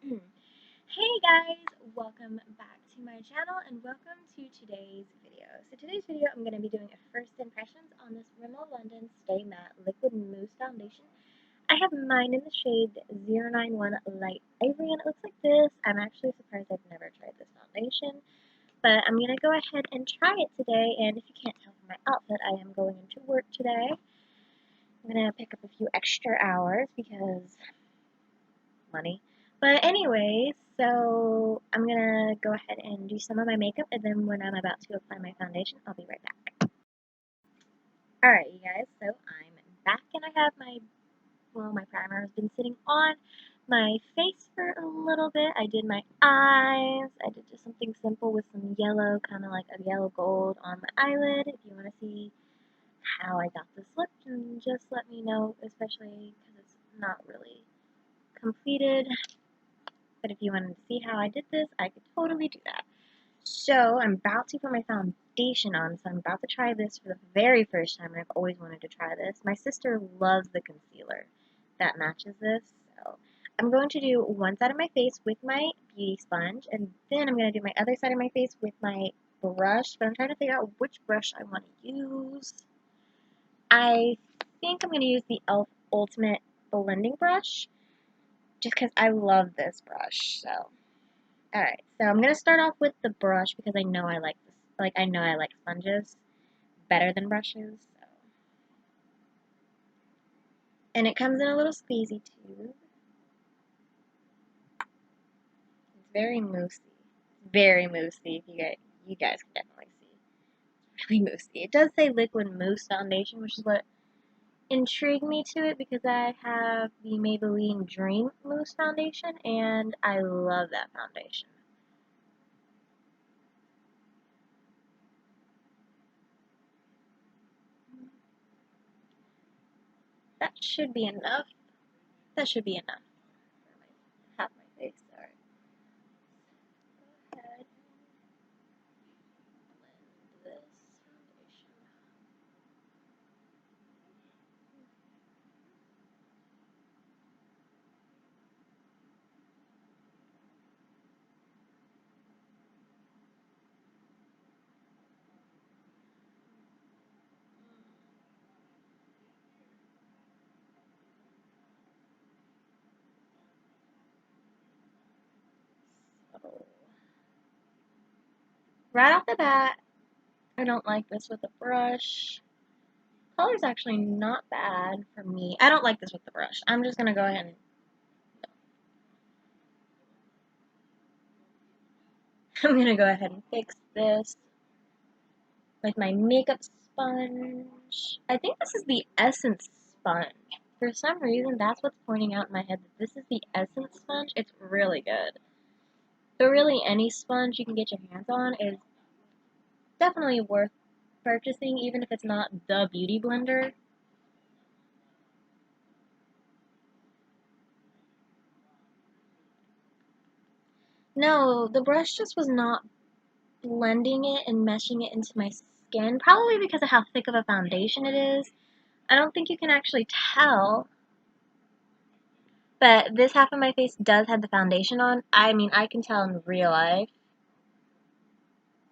Hey guys, welcome back to my channel and welcome to today's video. So today's video I'm going to be doing a first impressions on this Rimmel London Stay Matte Liquid Mousse Foundation. I have mine in the shade 091 Light Ivory and it looks like this. I'm actually surprised I've never tried this foundation, but I'm going to go ahead and try it today, and if you can't tell from my outfit, I am going into work today. I'm going to pick up a few extra hours because money. But anyways, so I'm gonna go ahead and do some of my makeup, and then when I'm about to apply my foundation, I'll be right back. Alright, you guys, so I'm back, and I have my primer has been sitting on my face for a little bit. I did my eyes. I did just something simple with some yellow, kind of like a yellow gold on my eyelid. If you want to see how I got this look, then just let me know, especially because it's not really completed. But if you wanted to see how I did this, I could totally do that. So I'm about to put my foundation on, so I'm about to try this for the very first time, and I've always wanted to try this. My sister loves the concealer that matches this, so I'm going to do one side of my face with my beauty sponge, and then I'm going to do my other side of my face with my brush, but I'm trying to figure out which brush I want to use. I think I'm going to use the e.l.f. Ultimate Blending Brush, just because I love this brush, so. Alright, so I'm going to start off with the brush because I know I like this. I know I like sponges better than brushes. So. And it comes in a little squeezy tube. It's very moussey. Very moussey, if you guys can definitely see. It's really moussey. It does say Liquid Mousse Foundation, which is what intrigued me to it because I have the Maybelline Dream Mousse Foundation, and I love that foundation. That should be enough. That should be enough for half my face. Alright. Go ahead and blend this foundation. So, right off the bat, I don't like this with a brush. Color's actually not bad for me. I don't like this with the brush. I'm just gonna go ahead and I'm gonna go ahead and fix this with my makeup sponge. I think this is the Essence sponge. For some reason, that's what's pointing out in my head that this is the Essence sponge. It's really good. So really, any sponge you can get your hands on is definitely worth purchasing, even if it's not the beauty blender. No, the brush just was not blending it and meshing it into my skin, probably because of how thick of a foundation it is. I don't think you can actually tell, but this half of my face does have the foundation on. I mean, I can tell in real life,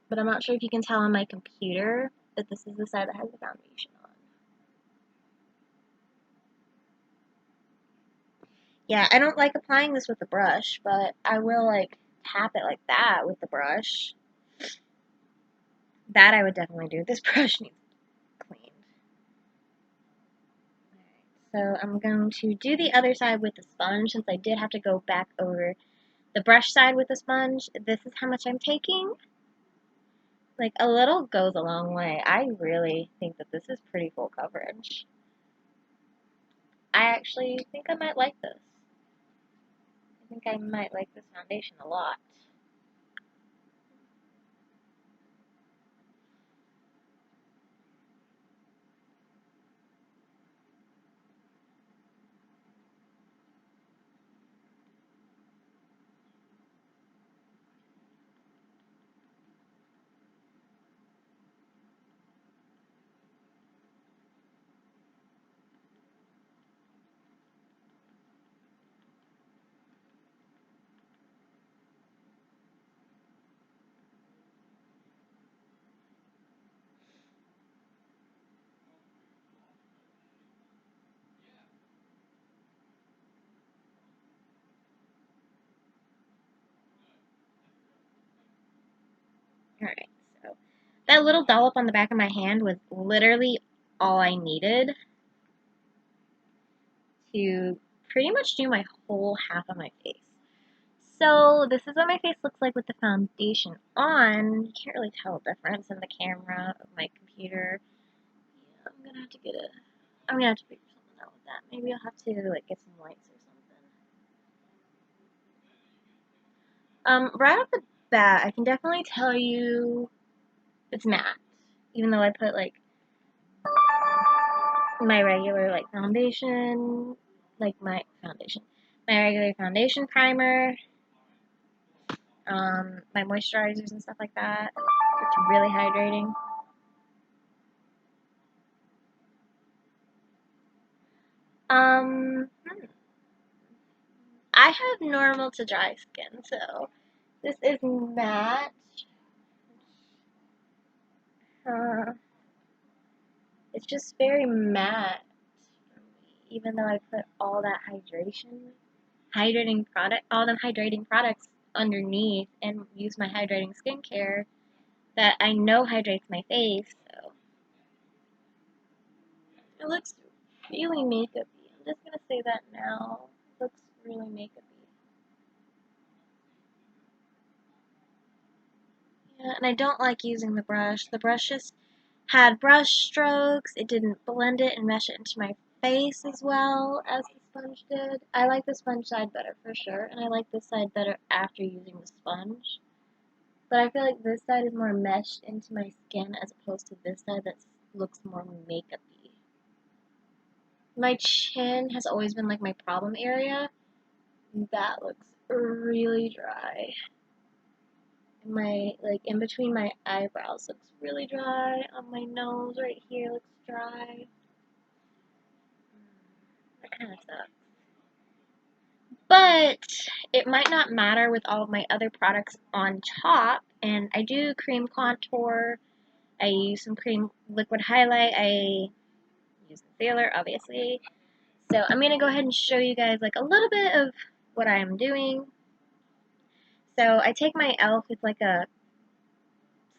but I'm not sure if you can tell on my computer that this is the side that has the foundation on. Yeah, I don't like applying this with the brush, but I will, like, tap it like that with the brush. That I would definitely do. This brush needs cleaned. So I'm going to do the other side with the sponge since I did have to go back over the brush side with the sponge. This is how much I'm taking. Like, a little goes a long way. I really think that this is pretty full coverage. I actually think I might like this. I think I might like this foundation a lot. Alright, so that little dollop on the back of my hand was literally all I needed to pretty much do my whole half of my face. So this is what my face looks like with the foundation on. You can't really tell the difference in the camera of my computer. Yeah, I'm gonna have to figure something out with that. Maybe I'll have to like get some lights or something. Right off the bat, I can definitely tell you it's matte. Even though I put like my regular like foundation, my regular foundation primer, my moisturizers and stuff like that. It's really hydrating. I have normal to dry skin, so this is matte. It's just very matte, even though I put all that all them hydrating products underneath and use my hydrating skincare that I know hydrates my face, so it looks really makeupy. I'm just gonna say that now. It looks really makeupy. Yeah, and I don't like using the brush. The brush just had brush strokes. It didn't blend it and mesh it into my face as well as the sponge did. I like the sponge side better for sure, and I like this side better after using the sponge. But I feel like this side is more meshed into my skin as opposed to this side that looks more makeupy. My chin has always been like my problem area. That looks really dry. My in between my eyebrows looks really dry. On my nose right here looks dry. That kind of sucks. But it might not matter with all of my other products on top. And I do cream contour. I use some cream liquid highlight. I use concealer, obviously. So I'm going to go ahead and show you guys like a little bit of what I'm doing. So I take my e.l.f. It's like a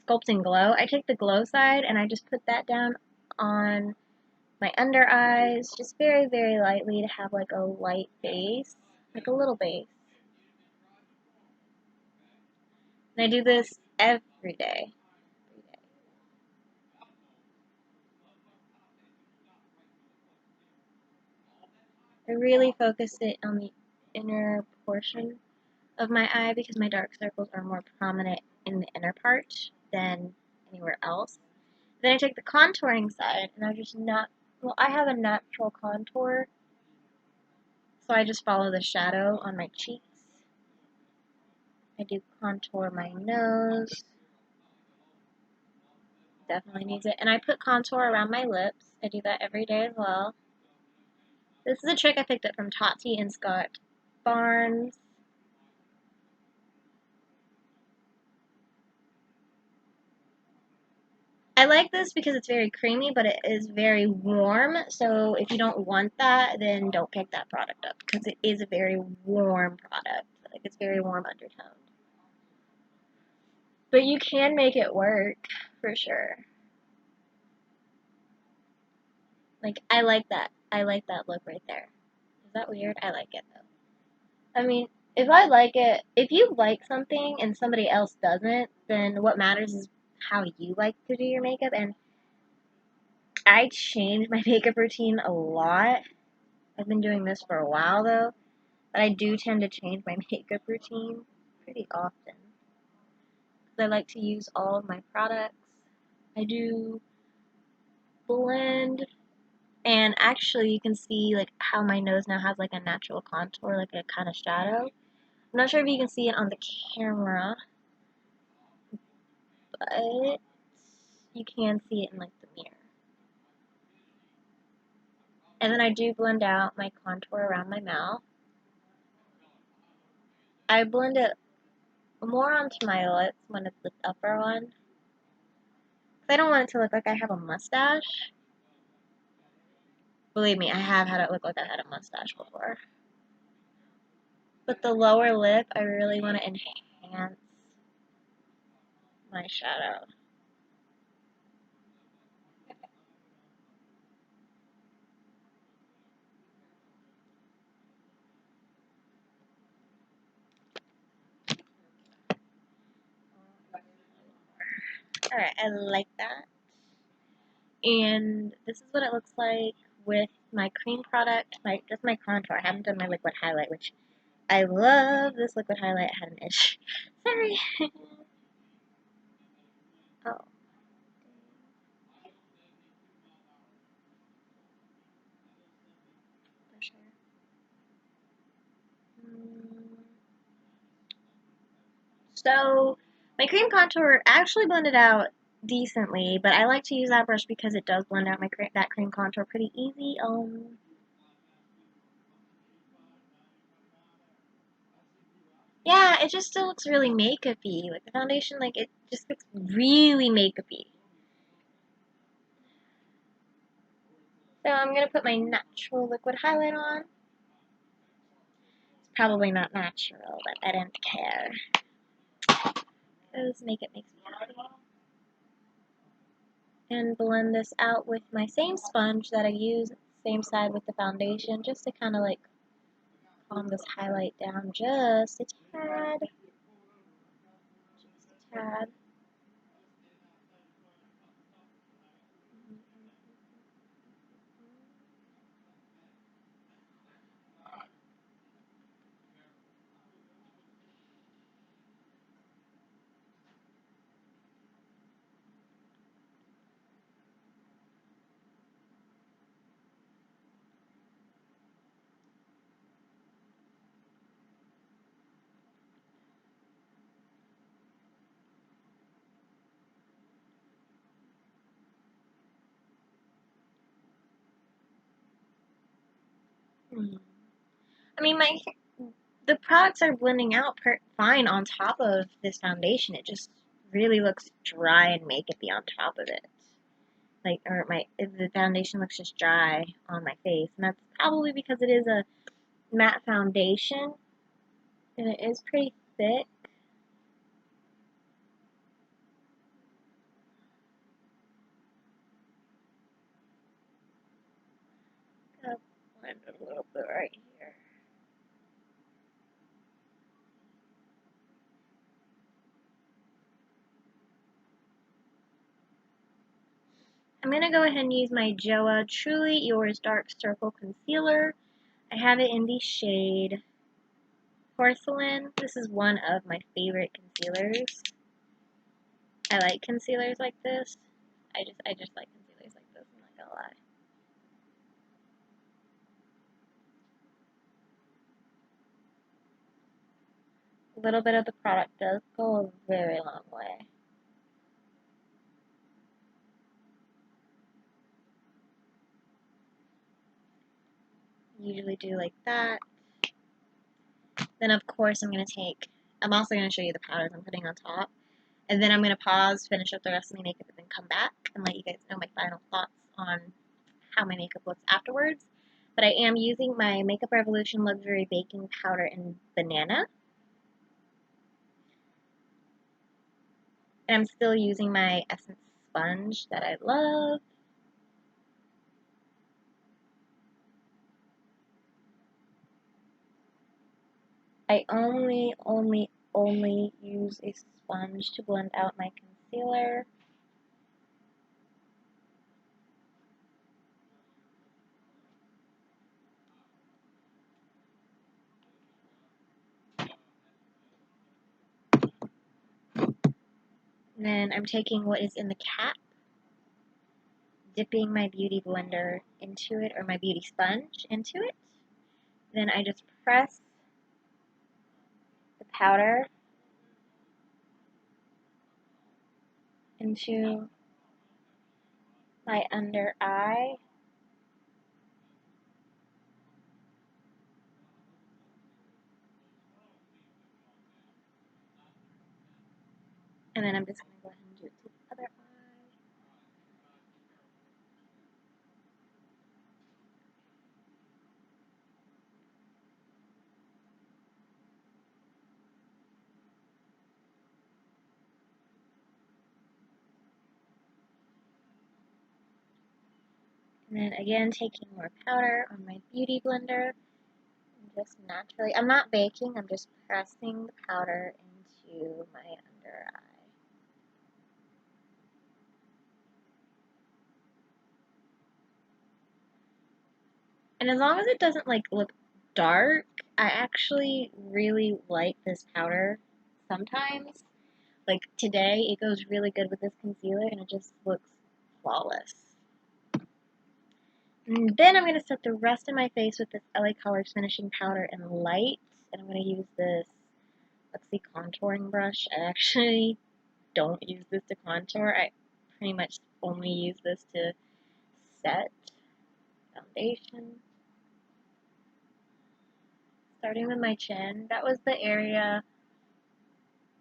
sculpting glow. I take the glow side and I just put that down on my under eyes, just very, very lightly to have like a light base, like a little base. And I do this every day. I really focus it on the inner portion of my eye because my dark circles are more prominent in the inner part than anywhere else. Then I take the contouring side and I have a natural contour, so I just follow the shadow on my cheeks. I do contour my nose. Definitely needs it. And I put contour around my lips. I do that every day as well. This is a trick I picked up from Tati and Scott Barnes. I like this because it's very creamy, but it is very warm. So if you don't want that, then don't pick that product up because it is a very warm product. Like it's very warm undertoned. But you can make it work for sure. Like I like that. I like that look right there. Is that weird? I like it though. I mean, if I like it, if you like something and somebody else doesn't, then what matters is how you like to do your makeup. And I change my makeup routine a lot. I've been doing this for a while though, but I do tend to change my makeup routine pretty often. Because I like to use all of my products. I do blend, and actually you can see like how my nose now has like a natural contour, like a kind of shadow. I'm not sure if you can see it on the camera, but you can see it in like the mirror. And then I do blend out my contour around my mouth. I blend it more onto my lips when it's the upper one. Because I don't want it to look like I have a mustache. Believe me, I have had it look like I had a mustache before. But the lower lip, I really want to enhance my shadow. Alright, I like that. And this is what it looks like with my cream product, just my contour. I haven't done my liquid highlight, which I love this liquid highlight. I had an itch. Sorry. Oh. So, my cream contour actually blended out decently, but I like to use that brush because it does blend out that cream contour pretty easy. Yeah, it just still looks really makeupy. Like the foundation, like it just looks really makeupy. So I'm gonna put my natural liquid highlight on. It's probably not natural, but I don't care. Because makeup makes me happy. And blend this out with my same sponge that I use, same side with the foundation, just to kind of like calm this highlight down just a tad. Just a tad. I mean, the products are blending out fine on top of this foundation. It just really looks dry and makeupy on top of it. Like, or the foundation looks just dry on my face, and that's probably because it is a matte foundation, and it is pretty thick. Gonna blend it a little bit right here. I'm gonna go ahead and use my JOA Truly Yours Dark Circle Concealer. I have it in the shade Porcelain. This is one of my favorite concealers. I like concealers like this. I just like concealers like this, I'm not gonna lie. A little bit of the product does go a very long way. Usually do like that. Then of course I'm also gonna show you the powders I'm putting on top. And then I'm gonna pause, finish up the rest of my makeup, and then come back and let you guys know my final thoughts on how my makeup looks afterwards. But I am using my Makeup Revolution Luxury Baking Powder in Banana. And I'm still using my Essence sponge that I love. I only use a sponge to blend out my concealer. And then I'm taking what is in the cap, dipping my beauty blender into it, or my beauty sponge into it. Then I just press the powder into my under eye. And then I'm just going to go ahead and do it to the other eye. And then again, taking more powder on my beauty blender. Just naturally, I'm not baking, I'm just pressing the powder into my under eye. And as long as it doesn't like look dark, I actually really like this powder sometimes. Like today, it goes really good with this concealer and it just looks flawless. And then I'm going to set the rest of my face with this LA Colors Finishing Powder and Light. And I'm going to use this Luxie contouring brush. I actually don't use this to contour. I pretty much only use this to set foundation. Starting with my chin, that was the area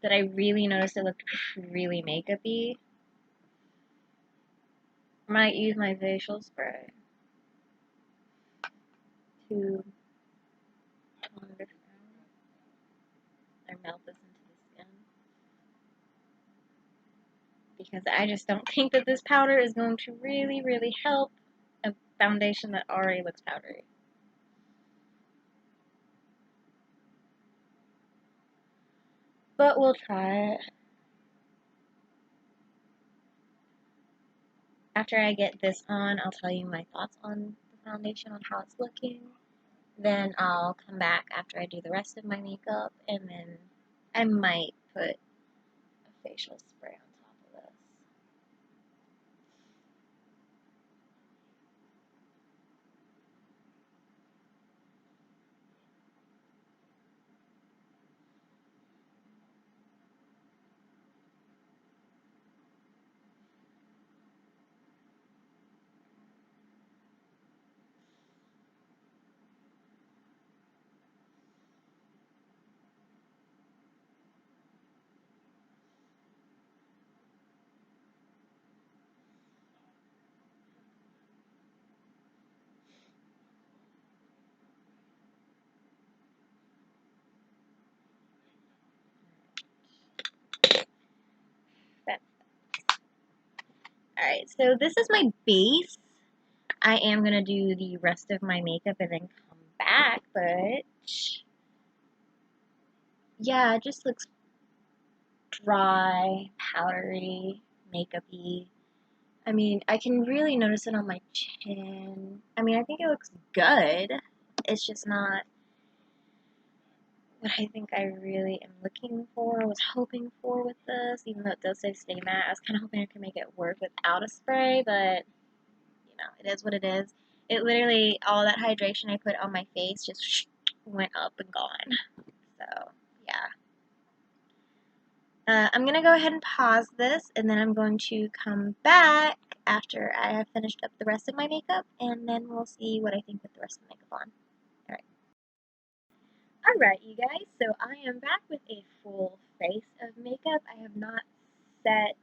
that I really noticed it looked really makeupy. I might use my facial spray to tone this down or melt this into the skin. Because I just don't think that this powder is going to really help a foundation that already looks powdery. But we'll try it. After I get this on, I'll tell you my thoughts on the foundation, on how it's looking. Then I'll come back after I do the rest of my makeup, and then I might put a facial spray on top of this. Alright, so this is my base. I am going to do the rest of my makeup and then come back, but yeah, it just looks dry, powdery, makeupy. I mean, I can really notice it on my chin. I mean, I think it looks good. It's just not what I think I really am looking for, was hoping for with this, even though it does say stay matte. I was kind of hoping I could make it work without a spray, but, you know, it is what it is. It literally, all that hydration I put on my face just went up and gone. So, yeah. I'm going to go ahead and pause this, and then I'm going to come back after I have finished up the rest of my makeup, and then we'll see what I think with the rest of the makeup on. Alright, you guys, so I am back with a full face of makeup. I have not set,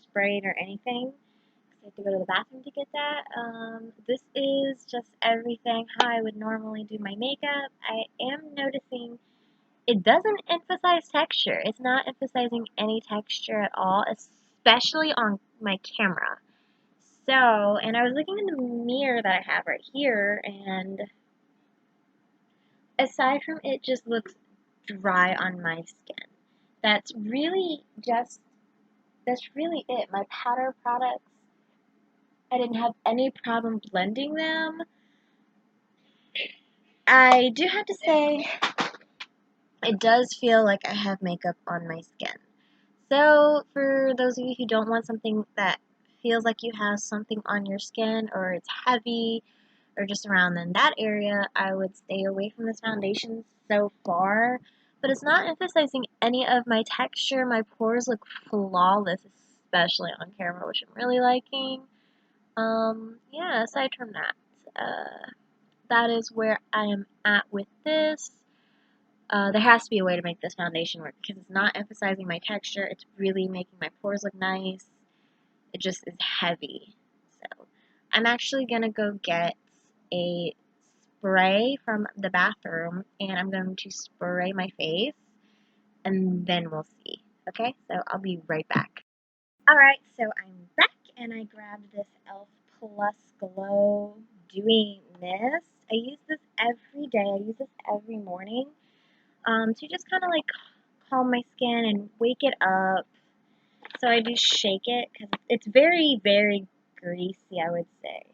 sprayed, or anything. I have to go to the bathroom to get that. This is just everything how I would normally do my makeup. I am noticing it doesn't emphasize texture. It's not emphasizing any texture at all, especially on my camera. So, and I was looking in the mirror that I have right here, and aside from it just looks dry on my skin. That's really it. My powder products, I didn't have any problem blending them. I do have to say, it does feel like I have makeup on my skin. So, for those of you who don't want something that feels like you have something on your skin, or it's heavy, or just around in that area, I would stay away from this foundation so far. But it's not emphasizing any of my texture. My pores look flawless, especially on camera, which I'm really liking. Yeah, aside from that, that is where I am at with this. There has to be a way to make this foundation work because it's not emphasizing my texture. It's really making my pores look nice. It just is heavy. So I'm actually going to go get a spray from the bathroom and I'm going to spray my face and then we'll see. Okay, so I'll be right back. Alright, so I'm back and I grabbed this e.l.f. Plus Glow Dewy Mist. I use this every day. I use this every morning to just kind of like calm my skin and wake it up. So I do shake it because it's very, very greasy, I would say.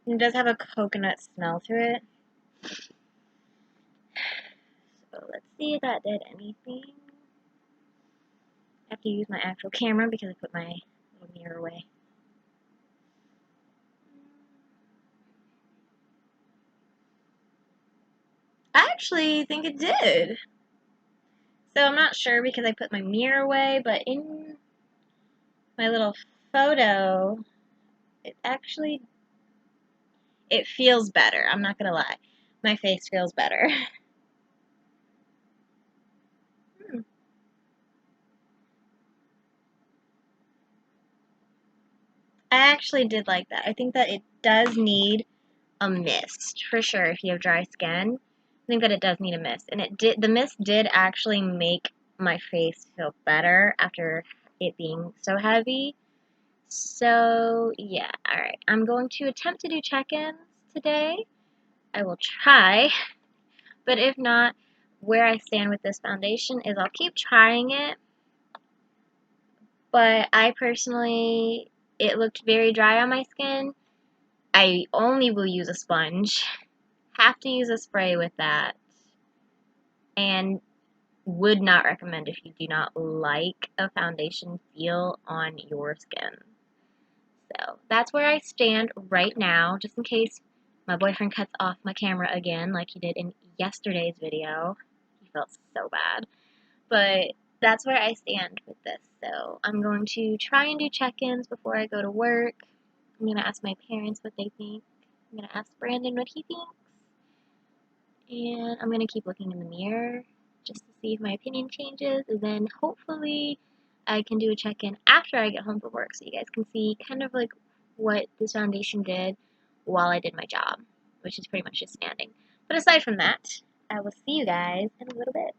It does have a coconut smell to it. So let's see if that did anything. I have to use my actual camera because I put my little mirror away. I actually think it did. So I'm not sure because I put my mirror away, but in my little photo, it feels better. I'm not gonna lie. My face feels better. I actually did like that. I think that it does need a mist for sure if you have dry skin. I think that it does need a mist, and the mist did actually make my face feel better after it being so heavy. So yeah, all right. I'm going to attempt to do check-ins today. I will try, but if not, where I stand with this foundation is I'll keep trying it. But I personally, it looked very dry on my skin. I only will use a sponge. Have to use a spray with that. And would not recommend if you do not like a foundation feel on your skin. So that's where I stand right now, just in case my boyfriend cuts off my camera again like he did in yesterday's video. He felt so bad. But that's where I stand with this. So I'm going to try and do check-ins before I go to work. I'm going to ask my parents what they think. I'm going to ask Brandon what he thinks. And I'm going to keep looking in the mirror just to see if my opinion changes. And then hopefully I can do a check-in after I get home from work so you guys can see kind of like what this foundation did while I did my job, which is pretty much just standing. But aside from that, I will see you guys in a little bit.